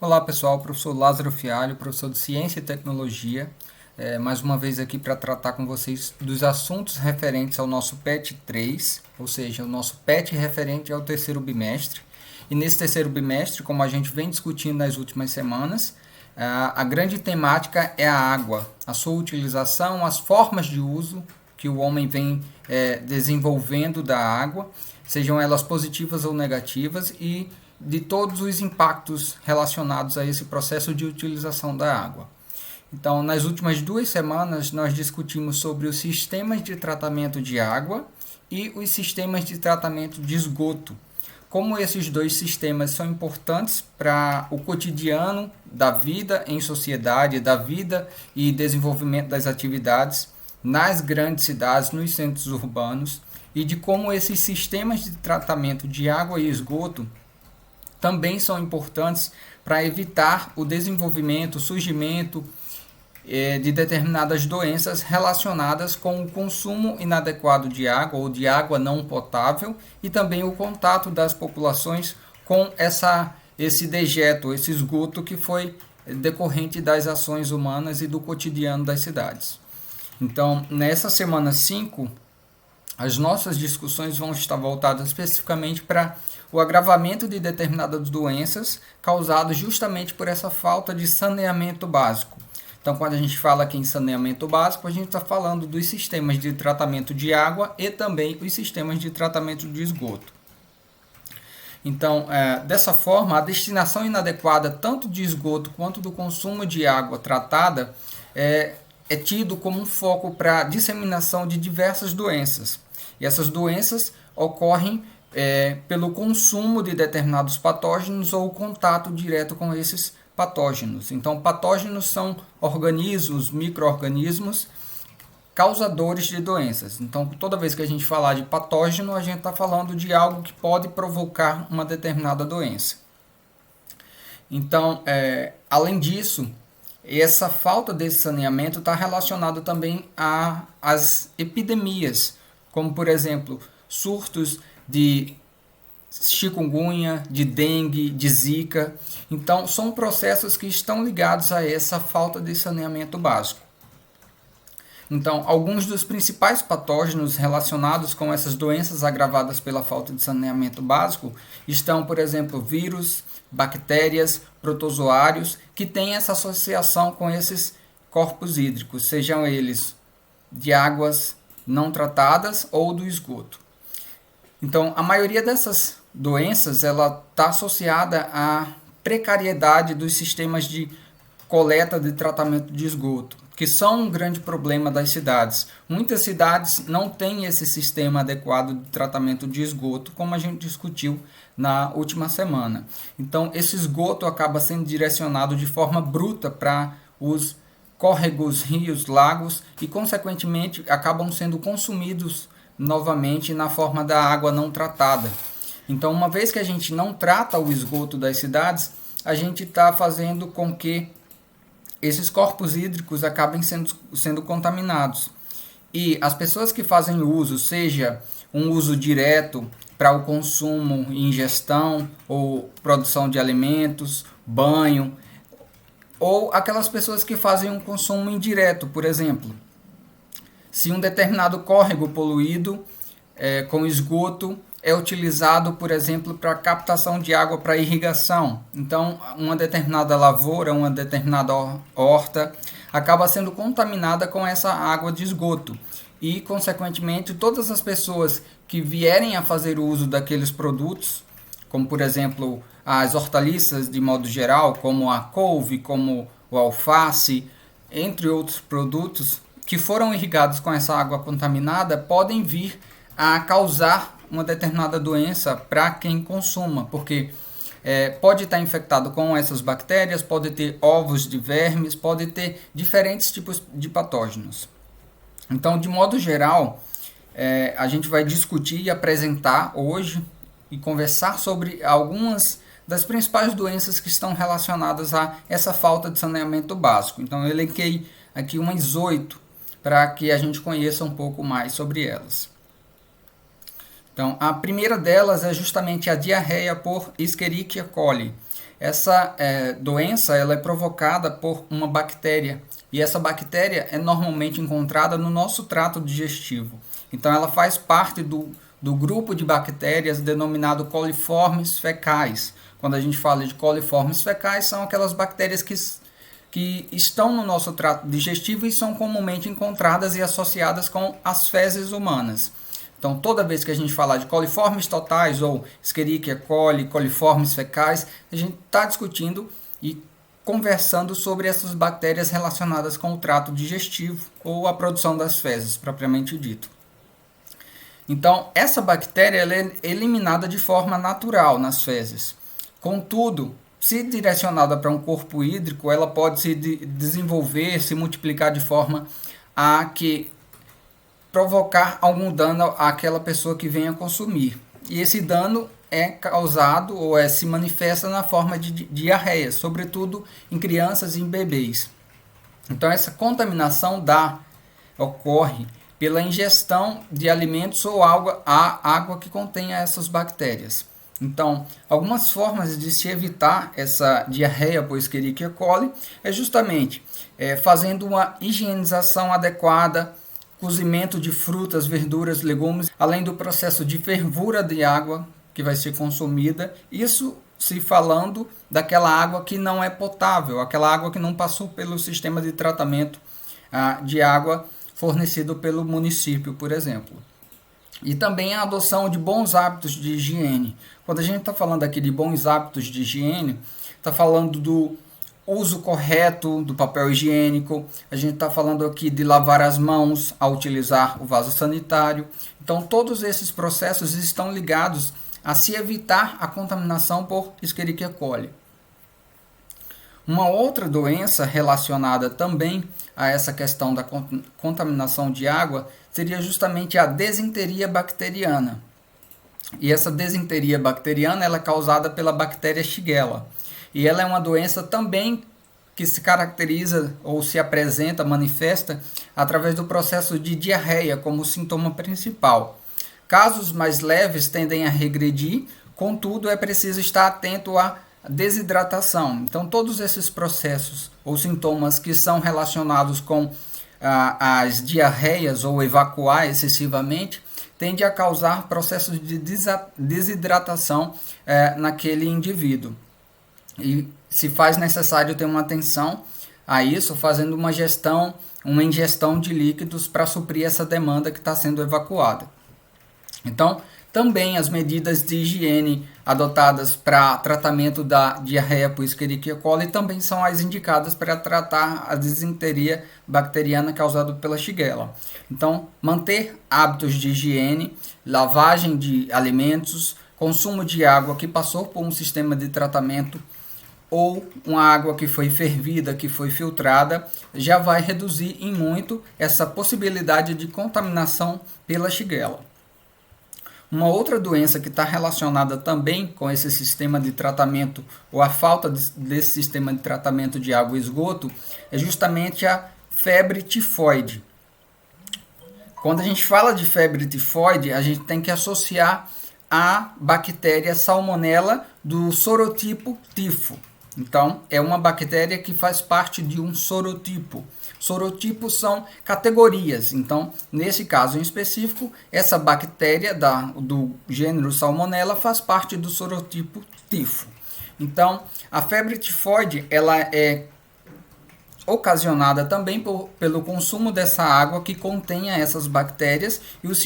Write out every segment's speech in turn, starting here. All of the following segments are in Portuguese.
Olá pessoal, professor Lázaro Fialho, professor de Ciência e Tecnologia, mais uma vez aqui para tratar com vocês dos assuntos referentes ao nosso PET 3, ou seja, o nosso PET referente ao terceiro bimestre. E nesse terceiro bimestre, como a gente vem discutindo nas últimas semanas, a grande temática é a água, a sua utilização, as formas de uso que o homem vem desenvolvendo da água, sejam elas positivas ou negativas, e de todos os impactos relacionados a esse processo de utilização da água. Então, nas últimas 2 semanas, nós discutimos sobre os sistemas de tratamento de água e os sistemas de tratamento de esgoto. Como esses dois sistemas são importantes para o cotidiano da vida em sociedade, da vida e desenvolvimento das atividades nas grandes cidades, nos centros urbanos, e de como esses sistemas de tratamento de água e esgoto também são importantes para evitar o desenvolvimento, o surgimento de determinadas doenças relacionadas com o consumo inadequado de água ou de água não potável e também o contato das populações com esse dejeto, esse esgoto que foi decorrente das ações humanas e do cotidiano das cidades. Então, nessa semana 5, as nossas discussões vão estar voltadas especificamente para o agravamento de determinadas doenças causadas justamente por essa falta de saneamento básico. Então, quando a gente fala aqui em saneamento básico, a gente está falando dos sistemas de tratamento de água e também os sistemas de tratamento de esgoto. Então, dessa forma, a destinação inadequada tanto de esgoto quanto do consumo de água tratada é tido como um foco para a disseminação de diversas doenças. E essas doenças ocorrem pelo consumo de determinados patógenos ou contato direto com esses patógenos. Então, patógenos são organismos, micro-organismos causadores de doenças. Então, toda vez que a gente falar de patógeno, a gente está falando de algo que pode provocar uma determinada doença. Então, além disso, essa falta desse saneamento está relacionada também às epidemias, como, por exemplo, surtos de chikungunya, de dengue, de zika. Então, são processos que estão ligados a essa falta de saneamento básico. Então, alguns dos principais patógenos relacionados com essas doenças agravadas pela falta de saneamento básico estão, por exemplo, vírus, bactérias, protozoários, que têm essa associação com esses corpos hídricos, sejam eles de águas não tratadas ou do esgoto. Então, a maioria dessas doenças ela está associada à precariedade dos sistemas de coleta de tratamento de esgoto, que são um grande problema das cidades. Muitas cidades não têm esse sistema adequado de tratamento de esgoto, como a gente discutiu na última semana. Então, esse esgoto acaba sendo direcionado de forma bruta para os córregos, rios, lagos e, consequentemente, acabam sendo consumidos novamente na forma da água não tratada. Então, uma vez que a gente não trata o esgoto das cidades, a gente está fazendo com que esses corpos hídricos acabem sendo contaminados. E as pessoas que fazem uso, seja um uso direto para o consumo e ingestão ou produção de alimentos, banho, ou aquelas pessoas que fazem um consumo indireto, por exemplo, se um determinado córrego poluído com esgoto é utilizado, por exemplo, para captação de água para irrigação. Então, uma determinada lavoura, uma determinada horta, acaba sendo contaminada com essa água de esgoto. E, consequentemente, todas as pessoas que vierem a fazer uso daqueles produtos, como, por exemplo, as hortaliças de modo geral, como a couve, como o alface, entre outros produtos, que foram irrigados com essa água contaminada, podem vir a causar uma determinada doença para quem consuma, porque pode estar infectado com essas bactérias, pode ter ovos de vermes, pode ter diferentes tipos de patógenos. Então, de modo geral, a gente vai discutir e apresentar hoje e conversar sobre algumas das principais doenças que estão relacionadas a essa falta de saneamento básico. Então, eu elenquei aqui umas 8 para que a gente conheça um pouco mais sobre elas. Então, a primeira delas é justamente a diarreia por Escherichia coli. Essa doença ela é provocada por uma bactéria, e essa bactéria é normalmente encontrada no nosso trato digestivo. Então ela faz parte do grupo de bactérias denominado coliformes fecais. Quando a gente fala de coliformes fecais, são aquelas bactérias que estão no nosso trato digestivo e são comumente encontradas e associadas com as fezes humanas. Então, toda vez que a gente falar de coliformes totais ou Escherichia coli, coliformes fecais, a gente está discutindo e conversando sobre essas bactérias relacionadas com o trato digestivo ou a produção das fezes, propriamente dito. Então, essa bactéria ela é eliminada de forma natural nas fezes. Contudo, se direcionada para um corpo hídrico, ela pode se desenvolver, se multiplicar de forma a que provocar algum dano àquela pessoa que venha consumir. E esse dano é causado ou se manifesta na forma de diarreia, sobretudo em crianças e em bebês. Então essa contaminação ocorre pela ingestão de alimentos ou água que contenha essas bactérias. Então, algumas formas de se evitar essa diarreia por Escherichia coli é justamente fazendo uma higienização adequada, cozimento de frutas, verduras, legumes, além do processo de fervura de água que vai ser consumida. Isso se falando daquela água que não é potável, aquela água que não passou pelo sistema de tratamento de água fornecido pelo município, por exemplo. E também a adoção de bons hábitos de higiene. Quando a gente está falando aqui de bons hábitos de higiene, está falando do uso correto do papel higiênico, a gente está falando aqui de lavar as mãos ao utilizar o vaso sanitário. Então, todos esses processos estão ligados a se evitar a contaminação por Escherichia coli. Uma outra doença relacionada também a essa questão da contaminação de água seria justamente a desinteria bacteriana. E essa desinteria bacteriana ela é causada pela bactéria Shigella. E ela é uma doença também que se caracteriza ou se apresenta, manifesta através do processo de diarreia como sintoma principal. Casos mais leves tendem a regredir, contudo é preciso estar atento à desidratação. Então todos esses processos ou sintomas que são relacionados com as diarreias ou evacuar excessivamente tendem a causar processos de desidratação naquele indivíduo. E se faz necessário ter uma atenção a isso, fazendo uma ingestão de líquidos para suprir essa demanda que está sendo evacuada. Então, também as medidas de higiene adotadas para tratamento da diarreia por Escherichia coli também são as indicadas para tratar a desinteria bacteriana causada pela Shigella. Então, manter hábitos de higiene, lavagem de alimentos, consumo de água que passou por um sistema de tratamento ou uma água que foi fervida, que foi filtrada, já vai reduzir em muito essa possibilidade de contaminação pela Shigella. Uma outra doença que está relacionada também com esse sistema de tratamento ou a falta desse sistema de tratamento de água e esgoto é justamente a febre tifoide. Quando a gente fala de febre tifoide, a gente tem que associar a bactéria Salmonella do sorotipo tifo. Então, é uma bactéria que faz parte de um sorotipo. Sorotipos são categorias. Então, nesse caso em específico, essa bactéria do gênero Salmonella faz parte do sorotipo tifo. Então, a febre tifoide ela é ocasionada também pelo consumo dessa água que contenha essas bactérias, e os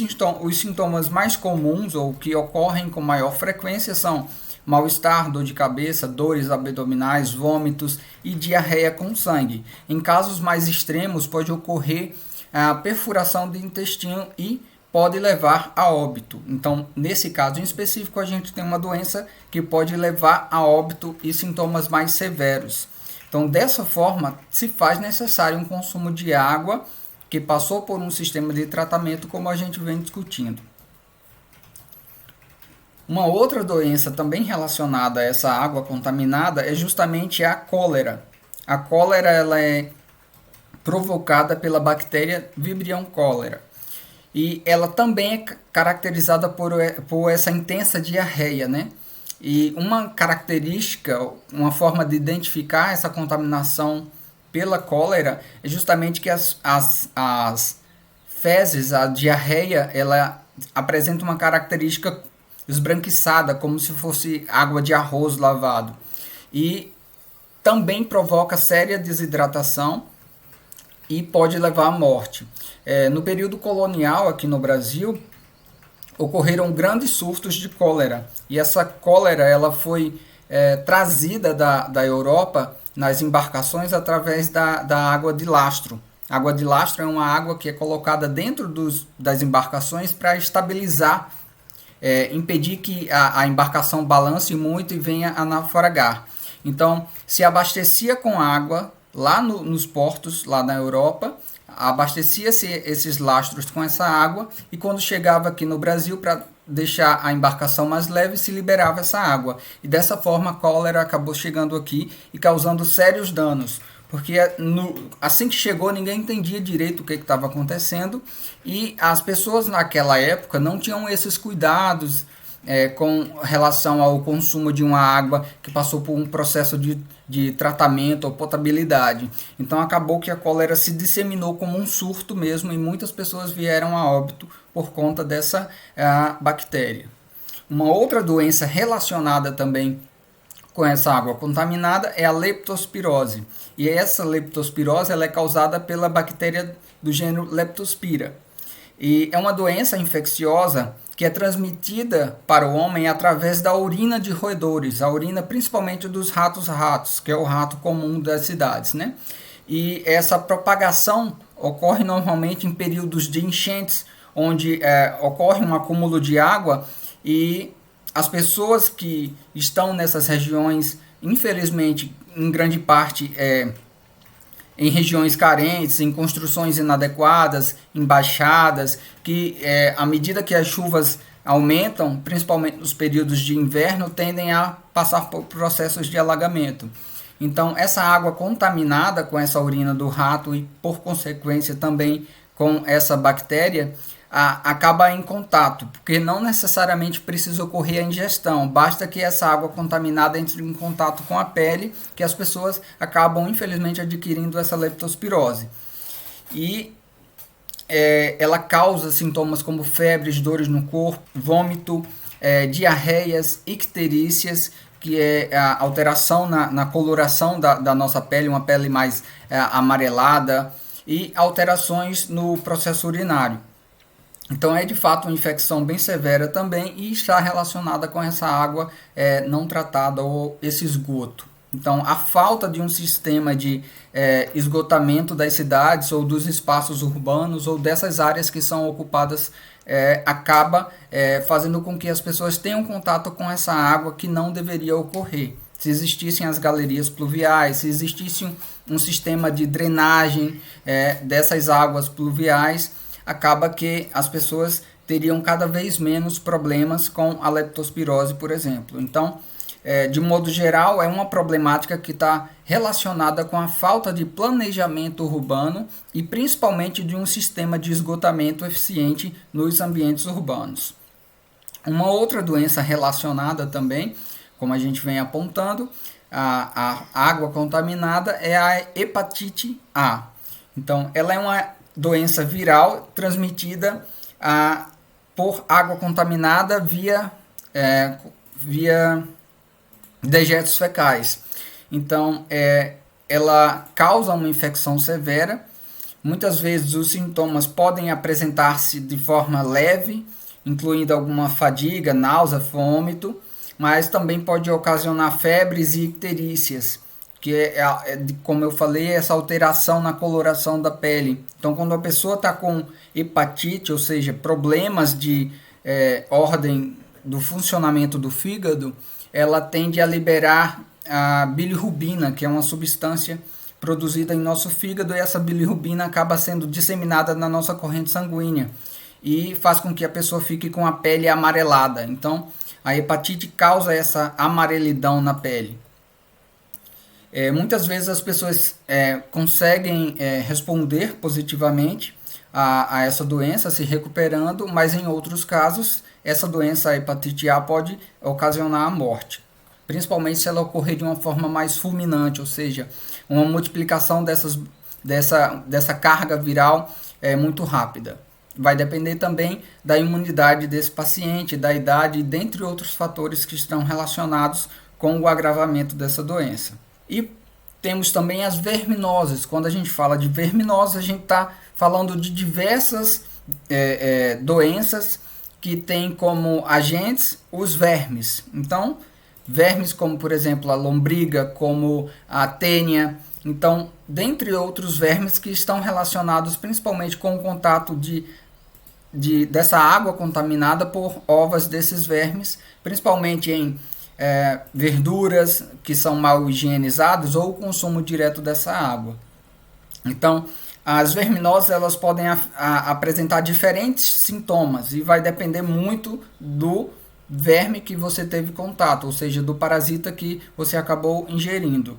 sintomas mais comuns ou que ocorrem com maior frequência são mal-estar, dor de cabeça, dores abdominais, vômitos e diarreia com sangue. Em casos mais extremos, pode ocorrer a perfuração do intestino e pode levar a óbito. Então, nesse caso em específico, a gente tem uma doença que pode levar a óbito e sintomas mais severos. Então, dessa forma, se faz necessário um consumo de água que passou por um sistema de tratamento, como a gente vem discutindo. Uma outra doença também relacionada a essa água contaminada é justamente a cólera. A cólera ela é provocada pela bactéria Vibrio cholerae. E ela também é caracterizada por essa intensa diarreia, né? E uma característica, uma forma de identificar essa contaminação pela cólera é justamente que as fezes, a diarreia, ela apresenta uma característica esbranquiçada, como se fosse água de arroz lavado. E também provoca séria desidratação e pode levar à morte. No período colonial aqui no Brasil, ocorreram grandes surtos de cólera. E essa cólera ela foi trazida da Europa nas embarcações através da água de lastro. A água de lastro é uma água que é colocada dentro das embarcações para estabilizar, impedir que a embarcação balance muito e venha a naufragar. Então, se abastecia com água lá nos portos, lá na Europa, abastecia-se esses lastros com essa água e quando chegava aqui no Brasil para deixar a embarcação mais leve, se liberava essa água. E dessa forma a cólera acabou chegando aqui e causando sérios danos. Porque assim que chegou, ninguém entendia direito o que estava acontecendo e as pessoas naquela época não tinham esses cuidados com relação ao consumo de uma água que passou por um processo de tratamento ou potabilidade. Então acabou que a cólera se disseminou como um surto mesmo e muitas pessoas vieram a óbito por conta dessa bactéria. Uma outra doença relacionada também com essa água contaminada é a leptospirose. E essa leptospirose ela é causada pela bactéria do gênero Leptospira. E é uma doença infecciosa que é transmitida para o homem através da urina de roedores, a urina principalmente dos ratos, que é o rato comum das cidades, né? E essa propagação ocorre normalmente em períodos de enchentes, onde ocorre um acúmulo de água e as pessoas que estão nessas regiões, infelizmente, em grande parte, em regiões carentes, em construções inadequadas, em baixadas, que à medida que as chuvas aumentam, principalmente nos períodos de inverno, tendem a passar por processos de alagamento. Então, essa água contaminada com essa urina do rato e, por consequência, também com essa bactéria, acaba em contato, porque não necessariamente precisa ocorrer a ingestão, basta que essa água contaminada entre em contato com a pele, que as pessoas acabam infelizmente adquirindo essa leptospirose. E ela causa sintomas como febres, dores no corpo, vômito, diarreias, icterícias, que é a alteração na coloração da nossa pele, uma pele mais amarelada, e alterações no processo urinário. Então é de fato uma infecção bem severa também e está relacionada com essa água não tratada ou esse esgoto. Então a falta de um sistema de esgotamento das cidades ou dos espaços urbanos ou dessas áreas que são ocupadas acaba fazendo com que as pessoas tenham contato com essa água que não deveria ocorrer. Se existissem as galerias pluviais, se existisse um sistema de drenagem dessas águas pluviais, acaba que as pessoas teriam cada vez menos problemas com a leptospirose, por exemplo. Então, de modo geral, é uma problemática que está relacionada com a falta de planejamento urbano e principalmente de um sistema de esgotamento eficiente nos ambientes urbanos. Uma outra doença relacionada também, como a gente vem apontando, a água contaminada é a hepatite A. Então, ela é uma doença viral transmitida por água contaminada via dejetos fecais. Então, ela causa uma infecção severa. Muitas vezes os sintomas podem apresentar-se de forma leve, incluindo alguma fadiga, náusea, vômito, mas também pode ocasionar febres e icterícias, que como eu falei, essa alteração na coloração da pele. Então, quando a pessoa está com hepatite, ou seja, problemas de ordem do funcionamento do fígado, ela tende a liberar a bilirrubina, que é uma substância produzida em nosso fígado, e essa bilirrubina acaba sendo disseminada na nossa corrente sanguínea e faz com que a pessoa fique com a pele amarelada. Então, a hepatite causa essa amarelidão na pele. Muitas vezes as pessoas conseguem responder positivamente a essa doença, se recuperando, mas em outros casos essa doença, a hepatite A, pode ocasionar a morte, principalmente se ela ocorrer de uma forma mais fulminante, ou seja, uma multiplicação dessa carga viral muito rápida. Vai depender também da imunidade desse paciente, da idade, dentre outros fatores que estão relacionados com o agravamento dessa doença. E temos também as verminoses. Quando a gente fala de verminose, a gente está falando de diversas doenças que têm como agentes os vermes. Então, vermes como, por exemplo, a lombriga, como a tênia. Então, dentre outros vermes que estão relacionados principalmente com o contato dessa água contaminada por ovas desses vermes, principalmente em verduras que são mal higienizadas ou o consumo direto dessa água. Então, as verminoses elas podem apresentar diferentes sintomas e vai depender muito do verme que você teve contato, ou seja, do parasita que você acabou ingerindo.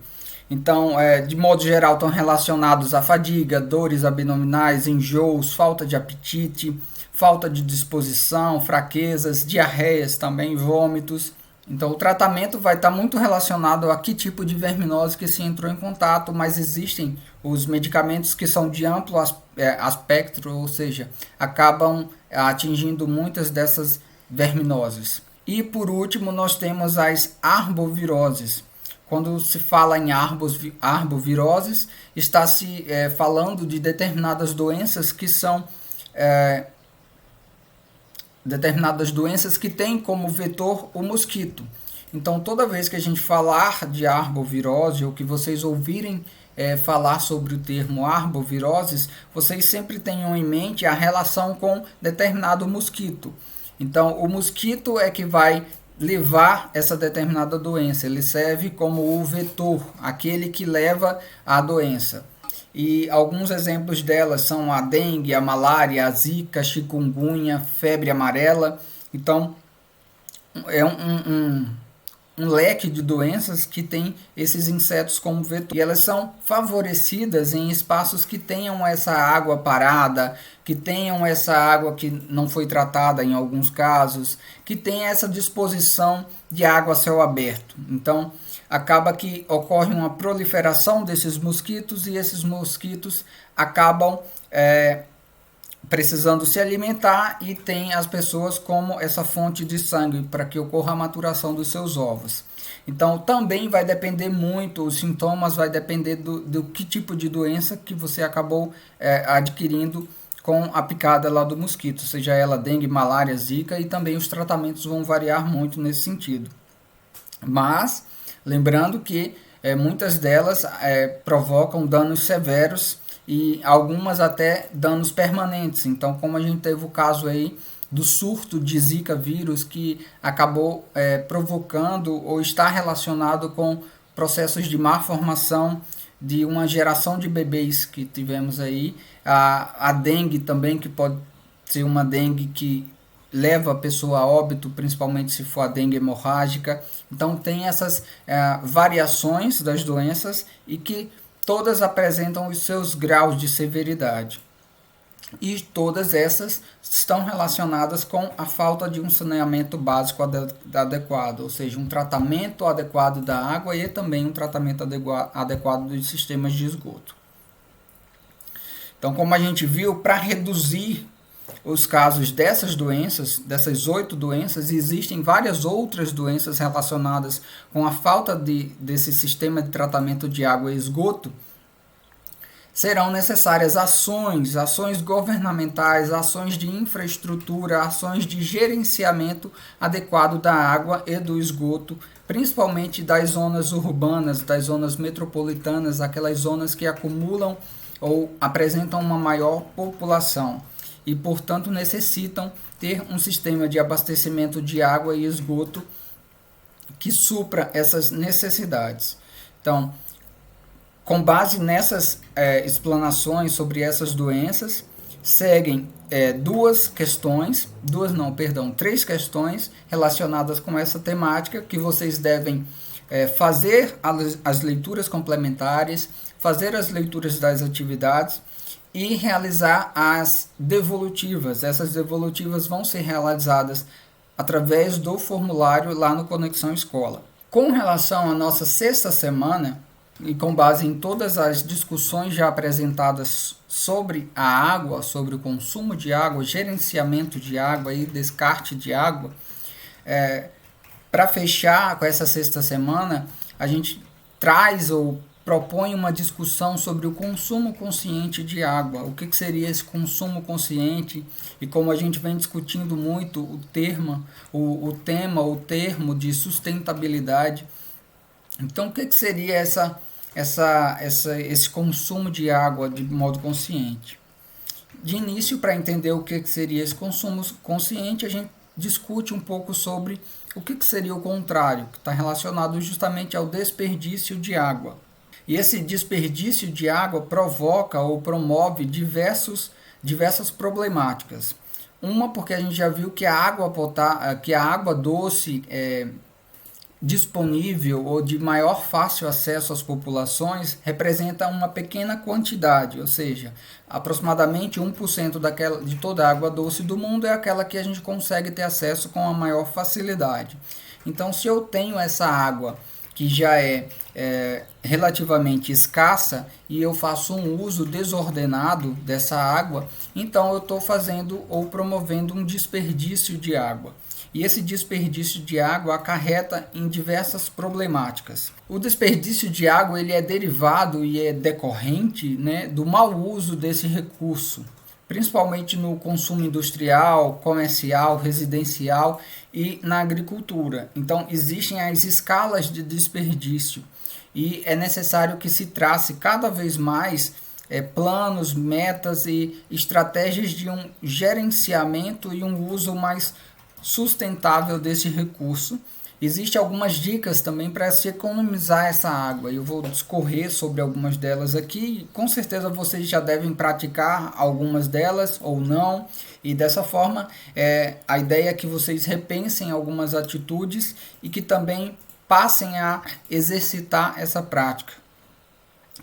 Então, de modo geral, estão relacionados a fadiga, dores abdominais, enjoos, falta de apetite, falta de disposição, fraquezas, diarreias também, vômitos. Então, o tratamento vai estar muito relacionado a que tipo de verminose que se entrou em contato, mas existem os medicamentos que são de amplo espectro, ou seja, acabam atingindo muitas dessas verminoses. E, por último, nós temos as arboviroses. Quando se fala em arboviroses, está se falando de determinadas doenças que são determinadas doenças que têm como vetor o mosquito. Então, toda vez que a gente falar de arbovirose ou que vocês ouvirem falar sobre o termo arboviroses, vocês sempre tenham em mente a relação com determinado mosquito. Então, o mosquito é que vai levar essa determinada doença, ele serve como o vetor, aquele que leva a doença. E alguns exemplos delas são a dengue, a malária, a zika, a chikungunya, febre amarela. Então, é um leque de doenças que tem esses insetos como vetor. E elas são favorecidas em espaços que tenham essa água parada, que tenham essa água que não foi tratada em alguns casos, que tenha essa disposição de água a céu aberto. Então, acaba que ocorre uma proliferação desses mosquitos e esses mosquitos acabam precisando se alimentar e tem as pessoas como essa fonte de sangue para que ocorra a maturação dos seus ovos. Então também vai depender muito, os sintomas vai depender do que tipo de doença que você acabou adquirindo com a picada lá do mosquito, seja ela dengue, malária, zika, e também os tratamentos vão variar muito nesse sentido. Mas lembrando que muitas delas provocam danos severos e algumas até danos permanentes. Então, como a gente teve o caso aí do surto de Zika vírus que acabou provocando ou está relacionado com processos de má formação de uma geração de bebês que tivemos aí. A dengue também, que pode ser uma dengue que leva a pessoa a óbito, principalmente se for a dengue hemorrágica. Então tem essas variações das doenças e que todas apresentam os seus graus de severidade. E todas essas estão relacionadas com a falta de um saneamento básico adequado, ou seja, um tratamento adequado da água e também um tratamento adequado dos sistemas de esgoto. Então, como a gente viu, para reduzir os casos dessas doenças, dessas 8 doenças, existem várias outras doenças relacionadas com a falta desse sistema de tratamento de água e esgoto. Serão necessárias ações governamentais, ações de infraestrutura, ações de gerenciamento adequado da água e do esgoto, principalmente das zonas urbanas, das zonas metropolitanas, aquelas zonas que acumulam ou apresentam uma maior população e, portanto, necessitam ter um sistema de abastecimento de água e esgoto que supra essas necessidades. Então, com base nessas explanações sobre essas doenças, seguem três questões relacionadas com essa temática que vocês devem fazer as leituras complementares, fazer as leituras das atividades e realizar as devolutivas. Essas devolutivas vão ser realizadas através do formulário lá no Conexão Escola. Com relação à nossa sexta semana, e com base em todas as discussões já apresentadas sobre a água, sobre o consumo de água, gerenciamento de água e descarte de água, para fechar com essa sexta semana, a gente traz ou propõe uma discussão sobre o consumo consciente de água. O que seria esse consumo consciente? E como a gente vem discutindo muito o termo de sustentabilidade. Então, o que seria esse consumo de água de modo consciente? De início, para entender o que seria esse consumo consciente, a gente discute um pouco sobre o que seria o contrário, que está relacionado justamente ao desperdício de água. E esse desperdício de água provoca ou promove diversas problemáticas. Uma, porque a gente já viu que a água doce disponível ou de maior fácil acesso às populações representa uma pequena quantidade, ou seja, aproximadamente 1% de toda a água doce do mundo é aquela que a gente consegue ter acesso com a maior facilidade. Então, se eu tenho essa água que já é relativamente escassa e eu faço um uso desordenado dessa água, então eu estou fazendo ou promovendo um desperdício de água. E esse desperdício de água acarreta em diversas problemáticas. O desperdício de água ele é derivado e é decorrente, né, do mau uso desse recurso, principalmente no consumo industrial, comercial, residencial e na agricultura. Então, existem as escalas de desperdício e é necessário que se trace cada vez mais planos, metas e estratégias de um gerenciamento e um uso mais sustentável desse recurso. Existem algumas dicas também para se economizar essa água. Eu vou discorrer sobre algumas delas aqui. Com certeza vocês já devem praticar algumas delas ou não. E dessa forma, a ideia é que vocês repensem algumas atitudes e que também passem a exercitar essa prática.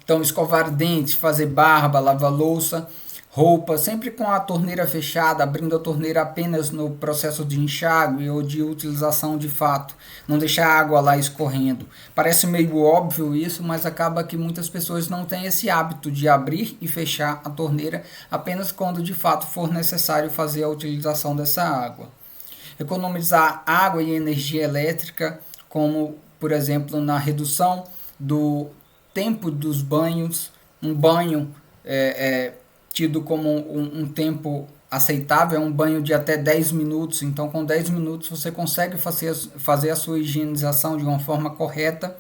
Então, escovar dentes, fazer barba, lavar louça, roupa, sempre com a torneira fechada, abrindo a torneira apenas no processo de enxágue ou de utilização de fato, não deixar a água lá escorrendo. Parece meio óbvio isso, mas acaba que muitas pessoas não têm esse hábito de abrir e fechar a torneira apenas quando de fato for necessário fazer a utilização dessa água. Economizar água e energia elétrica, como por exemplo na redução do tempo dos banhos. Um banho tido como um tempo aceitável, é um banho de até 10 minutos, então com 10 minutos você consegue fazer a sua higienização de uma forma correta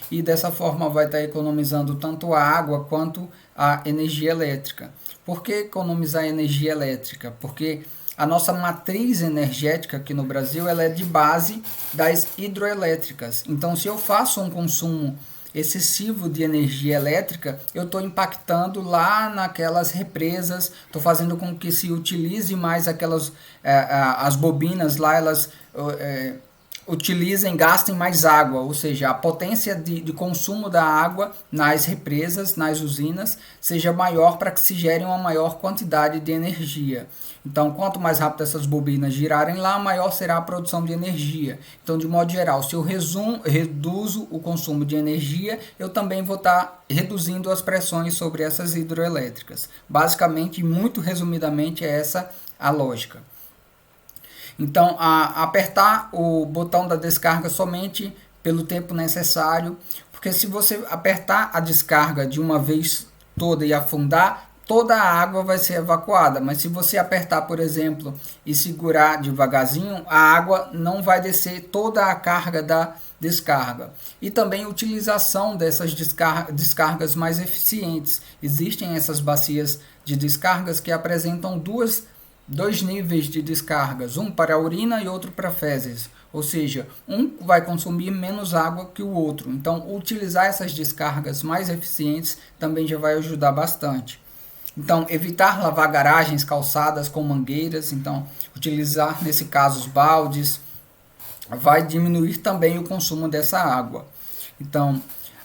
e dessa forma vai estar economizando tanto a água quanto a energia elétrica. Por que economizar energia elétrica? Porque a nossa matriz energética aqui no Brasil ela é de base das hidroelétricas, então se eu faço um consumo excessivo de energia elétrica, eu estou impactando lá naquelas represas, estou fazendo com que se utilize mais as bobinas lá, elas gastem mais água, ou seja, a potência de consumo da água nas represas, nas usinas, seja maior para que se gere uma maior quantidade de energia. Então, quanto mais rápido essas bobinas girarem lá, maior será a produção de energia. Então, de modo geral, se eu reduzo o consumo de energia, eu também vou estar reduzindo as pressões sobre essas hidroelétricas. Basicamente, muito resumidamente, é essa a lógica. Então, apertar o botão da descarga somente pelo tempo necessário, porque se você apertar a descarga de uma vez toda e afundar, toda a água vai ser evacuada, mas se você apertar, por exemplo, e segurar devagarzinho, a água não vai descer toda a carga da descarga. E também a utilização dessas descargas mais eficientes. Existem essas bacias de descargas que apresentam dois níveis de descargas, um para a urina e outro para fezes. Ou seja, um vai consumir menos água que o outro. Então, utilizar essas descargas mais eficientes também já vai ajudar bastante. Então, evitar lavar garagens, calçadas com mangueiras. Então, utilizar, nesse caso, os baldes, vai diminuir também o consumo dessa água. Então,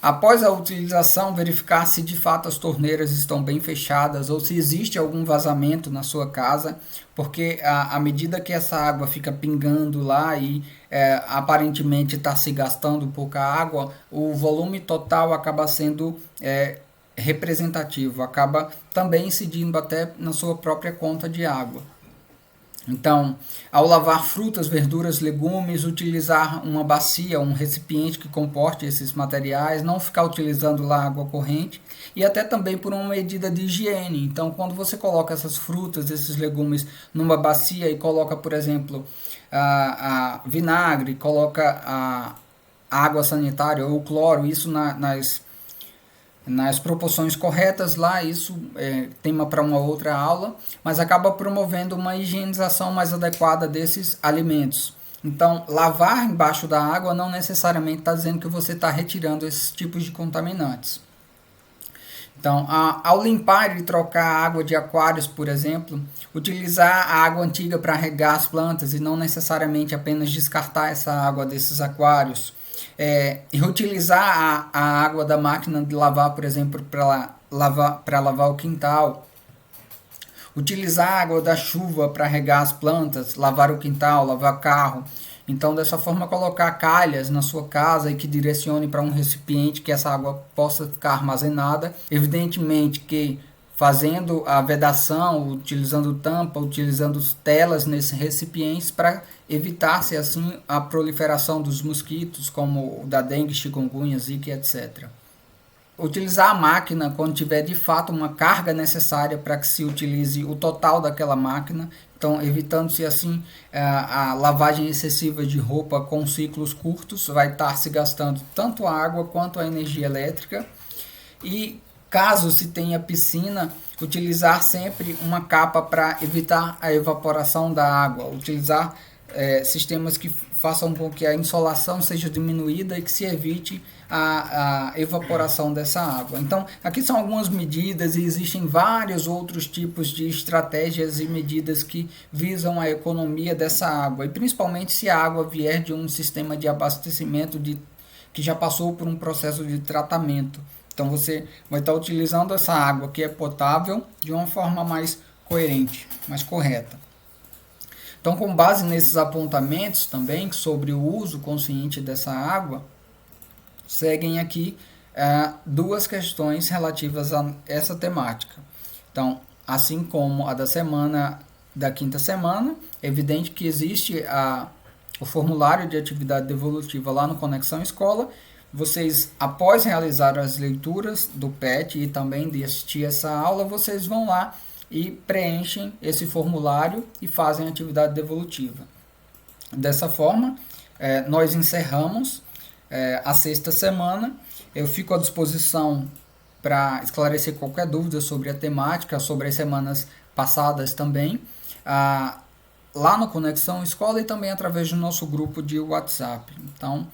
Após a utilização, verificar se de fato as torneiras estão bem fechadas ou se existe algum vazamento na sua casa, porque à medida que essa água fica pingando lá e aparentemente está se gastando pouca água, o volume total acaba sendo representativo, acaba também incidindo até na sua própria conta de água. Então, ao lavar frutas, verduras, legumes, utilizar uma bacia, um recipiente que comporte esses materiais, não ficar utilizando lá água corrente e até também por uma medida de higiene. Então, quando você coloca essas frutas, esses legumes numa bacia e coloca, por exemplo, a vinagre, coloca a água sanitária ou cloro, isso nas proporções corretas lá, isso é tema para uma outra aula, mas acaba promovendo uma higienização mais adequada desses alimentos. Então, lavar embaixo da água não necessariamente está dizendo que você está retirando esses tipos de contaminantes. Então, ao limpar e trocar a água de aquários, por exemplo, utilizar a água antiga para regar as plantas e não necessariamente apenas descartar essa água desses aquários. Reutilizar a água da máquina de lavar, por exemplo, para lavar o quintal. Utilizar a água da chuva para regar as plantas, lavar o quintal, lavar carro. Então, dessa forma, colocar calhas na sua casa e que direcione para um recipiente que essa água possa ficar armazenada. Evidentemente que fazendo a vedação, utilizando tampa, utilizando telas nesses recipientes para evitar-se assim a proliferação dos mosquitos, como o da dengue, chikungunya, zika, etc. Utilizar a máquina quando tiver de fato uma carga necessária para que se utilize o total daquela máquina, então evitando-se assim a lavagem excessiva de roupa com ciclos curtos, vai estar se gastando tanto a água quanto a energia elétrica. E caso se tenha piscina, utilizar sempre uma capa para evitar a evaporação da água, utilizar sistemas que façam com que a insolação seja diminuída e que se evite a evaporação dessa água. Então, aqui são algumas medidas e existem vários outros tipos de estratégias e medidas que visam a economia dessa água, e principalmente se a água vier de um sistema de abastecimento que já passou por um processo de tratamento. Então, você vai estar utilizando essa água que é potável de uma forma mais coerente, mais correta. Então, com base nesses apontamentos também sobre o uso consciente dessa água, seguem aqui duas questões relativas a essa temática. Então, assim como a da quinta semana, é evidente que existe o formulário de atividade devolutiva lá no Conexão Escola. Vocês, após realizar as leituras do PET e também de assistir essa aula, vocês vão lá e preenchem esse formulário e fazem a atividade devolutiva. Dessa forma, nós encerramos a sexta semana. Eu fico à disposição para esclarecer qualquer dúvida sobre a temática, sobre as semanas passadas também, lá no Conexão Escola e também através do nosso grupo de WhatsApp. Então,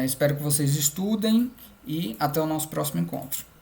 espero que vocês estudem e até o nosso próximo encontro.